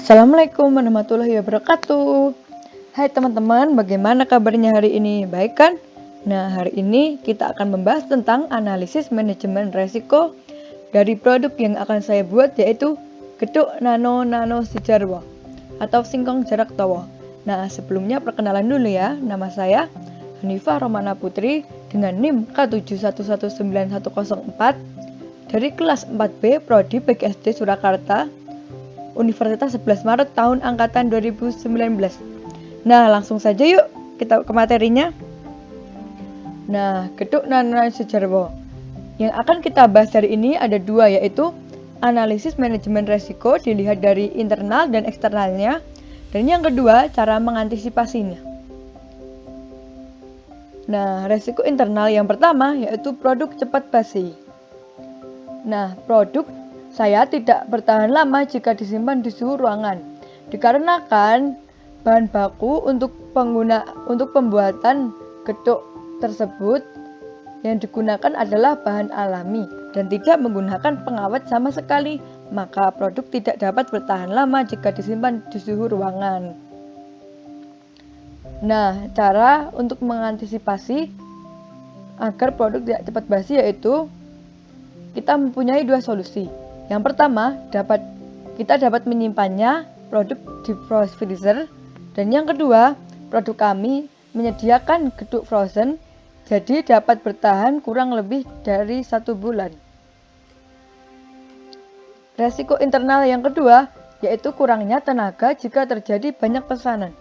Assalamualaikum warahmatullahi wabarakatuh. Hai teman-teman, bagaimana kabarnya hari ini? Baik kan? Nah, hari ini kita akan membahas tentang analisis manajemen resiko dari produk yang akan saya buat, yaitu geduk nano sejarwa atau singkong jarak tawa. Nah, sebelumnya perkenalan dulu ya. Nama saya Hanifah Romana Putri dengan NIM K71191104 dari kelas 4B Prodi PGSD Surakarta, Universitas 11 Maret tahun angkatan 2019. Nah, langsung saja yuk kita ke materinya. Nah, geduk nano sejarwa yang akan kita bahas hari ini ada dua, yaitu analisis manajemen resiko dilihat dari internal dan eksternalnya, dan yang kedua cara mengantisipasinya. Nah, resiko internal yang pertama yaitu produk cepat basi. Nah, produk saya tidak bertahan lama jika disimpan di suhu ruangan, dikarenakan bahan baku untuk pembuatan geduk tersebut yang digunakan adalah bahan alami dan tidak menggunakan pengawet sama sekali, maka produk tidak dapat bertahan lama jika disimpan di suhu ruangan. Nah, cara untuk mengantisipasi agar produk tidak cepat basi yaitu kita mempunyai dua solusi. Yang pertama, kita dapat menyimpannya produk di frost freezer, dan yang kedua, produk kami menyediakan geduk frozen, jadi dapat bertahan kurang lebih dari 1 bulan. Resiko internal yang kedua yaitu kurangnya tenaga jika terjadi banyak pesanan.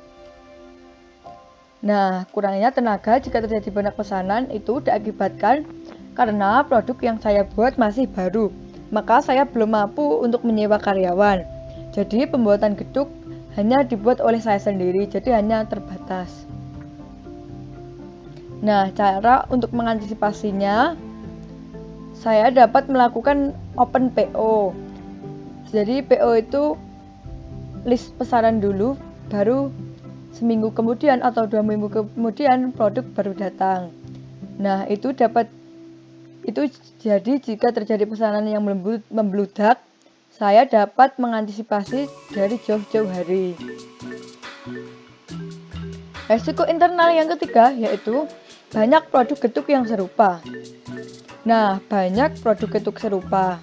Nah, kurangnya tenaga jika terjadi banyak pesanan itu diakibatkan karena produk yang saya buat masih baru, maka saya belum mampu untuk menyewa karyawan. Jadi pembuatan geduk hanya dibuat oleh saya sendiri, jadi hanya terbatas. Nah, cara untuk mengantisipasinya, saya dapat melakukan open PO. Jadi PO itu list pesanan dulu, baru seminggu kemudian atau 2 minggu kemudian produk baru datang. Nah, itu jadi jika terjadi pesanan yang membludak, saya dapat mengantisipasi dari jauh-jauh hari. Resiko internal yang ketiga yaitu banyak produk geduk yang serupa. Nah, banyak produk geduk serupa.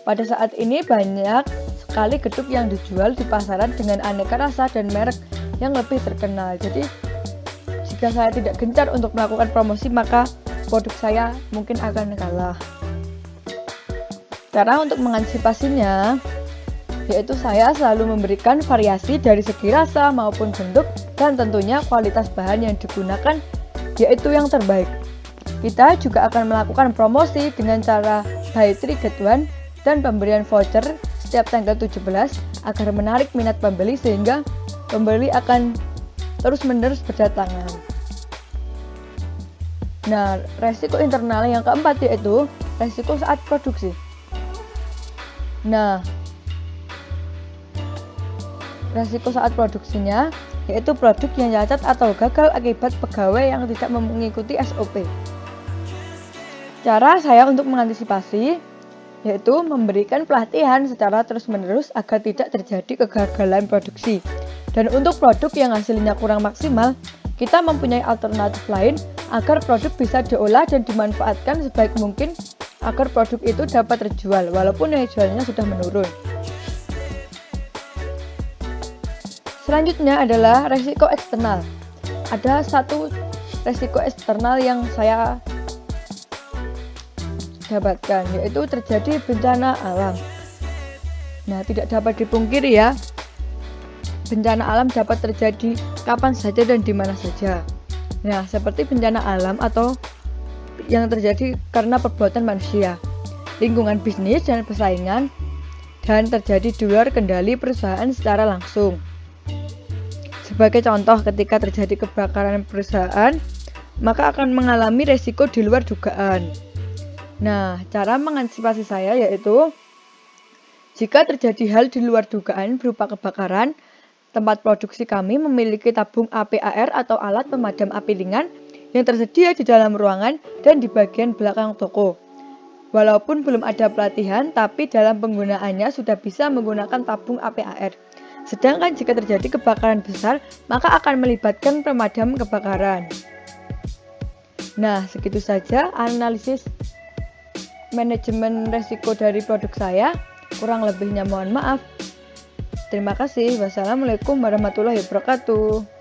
Pada saat ini banyak sekali geduk yang dijual di pasaran dengan aneka rasa dan merek yang lebih terkenal. Jadi, jika saya tidak gencar untuk melakukan promosi, maka produk saya mungkin akan kalah. Cara untuk mengantisipasinya yaitu saya selalu memberikan variasi dari segi rasa maupun bentuk, dan tentunya kualitas bahan yang digunakan yaitu yang terbaik. Kita juga akan melakukan promosi dengan cara buy 3 get 1 dan pemberian voucher setiap tanggal 17 agar menarik minat pembeli sehingga pembeli akan terus-menerus berdatangan. Nah, resiko internal yang keempat yaitu resiko saat produksi. Nah, resiko saat produksinya yaitu produk yang cacat atau gagal akibat pegawai yang tidak mengikuti SOP. Cara saya untuk mengantisipasi yaitu memberikan pelatihan secara terus-menerus agar tidak terjadi kegagalan produksi. Dan untuk produk yang hasilnya kurang maksimal, kita mempunyai alternatif lain agar produk bisa diolah dan dimanfaatkan sebaik mungkin agar produk itu dapat terjual walaupun nilai jualnya sudah menurun. Selanjutnya adalah resiko eksternal. Ada satu resiko eksternal yang saya dapatkan, yaitu terjadi bencana alam. Nah, tidak dapat dipungkiri ya, bencana alam dapat terjadi kapan saja dan di mana saja. Nah, seperti bencana alam atau yang terjadi karena perbuatan manusia, lingkungan bisnis dan persaingan, dan terjadi di luar kendali perusahaan secara langsung. Sebagai contoh, ketika terjadi kebakaran perusahaan, maka akan mengalami resiko di luar dugaan. Nah, cara mengantisipasi saya yaitu jika terjadi hal di luar dugaan berupa kebakaran, tempat produksi kami memiliki tabung APAR atau alat pemadam api ringan yang tersedia di dalam ruangan dan di bagian belakang toko. Walaupun belum ada pelatihan, tapi dalam penggunaannya sudah bisa menggunakan tabung APAR. Sedangkan jika terjadi kebakaran besar, maka akan melibatkan pemadam kebakaran. Nah, segitu saja analisis manajemen resiko dari produk saya. Kurang lebihnya mohon maaf. Terima kasih. Wassalamualaikum warahmatullahi wabarakatuh.